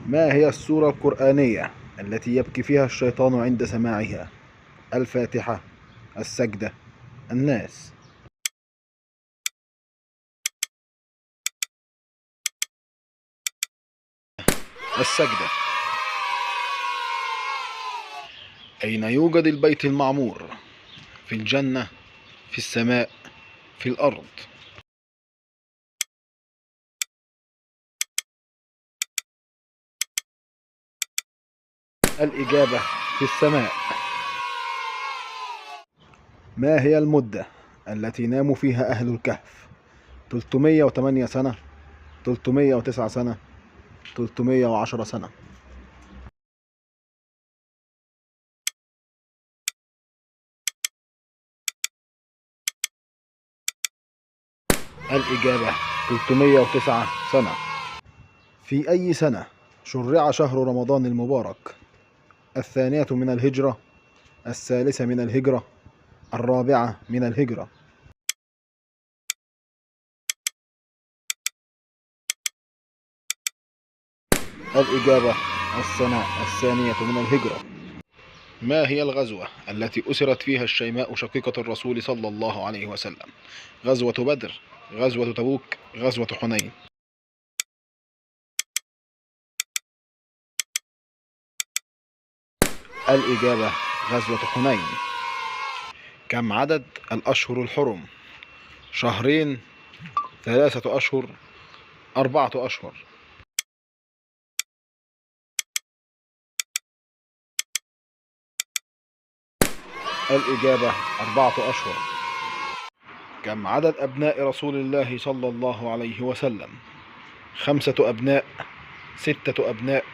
ما هي السورة القرآنية التي يبكي فيها الشيطان عند سماعها؟ الفاتحة، السجدة، الناس. السجدة. أين يوجد البيت المعمور؟ في الجنة، في السماء، في الأرض. الإجابة في السماء. ما هي المدة التي نام فيها أهل الكهف؟ 308 سنة، 309 سنة، 310 سنة. الإجابة 309 سنة. في أي سنة شرع شهر رمضان المبارك؟ 2 من الهجرة، 3 من الهجرة، 4 من الهجرة. الإجابة السنة 2 من الهجرة. ما هي الغزوة التي أسرت فيها الشيماء شقيقة الرسول صلى الله عليه وسلم؟ غزوة بدر، غزوة تبوك، غزوة حنين. الإجابة غزوة حنين. كم عدد الأشهر الحرم؟ 2 شهر، 3 أشهر، 4 أشهر. الإجابة 4 أشهر. كم عدد أبناء رسول الله صلى الله عليه وسلم؟ 5 أبناء، 6 أبناء،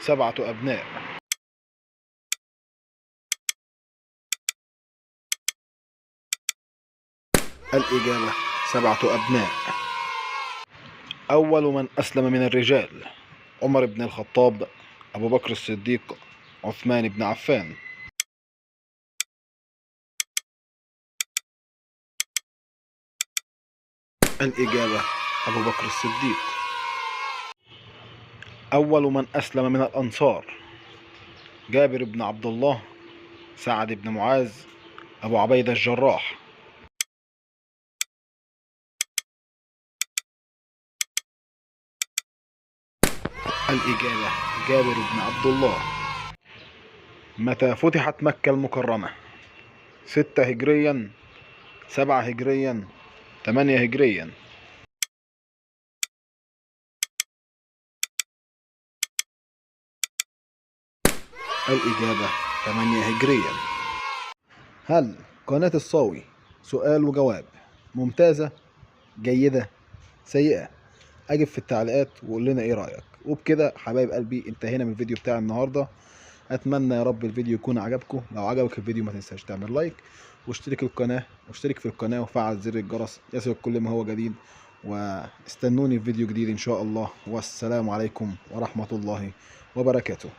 7 أبناء. الإجابة 7 أبناء. أول من أسلم من الرجال؟ عمر بن الخطاب، أبو بكر الصديق، عثمان بن عفان. الإجابة أبو بكر الصديق. أول من أسلم من الأنصار؟ جابر بن عبد الله، سعد بن معاذ، أبو عبيدة الجراح. الإجابة جابر بن عبد الله. متى فتحت مكة المكرمة؟ 6 هجريا، 7 هجريا، 8 هجريا. الإجابة 8 هجريا. هل قناة الصاوي سؤال وجواب ممتازة، جيدة، سيئة؟ أجب في التعليقات وقول لنا إيه رأيك. وبكده حبايب قلبي انتهينا من الفيديو بتاع النهاردة. أتمنى يا رب الفيديو يكون عجبكم. لو عجبك الفيديو ما تنساش تعمل لايك واشترك في القناة وفعل زر الجرس يصلك كل ما هو جديد. واستنوني في فيديو جديد إن شاء الله. والسلام عليكم ورحمة الله وبركاته.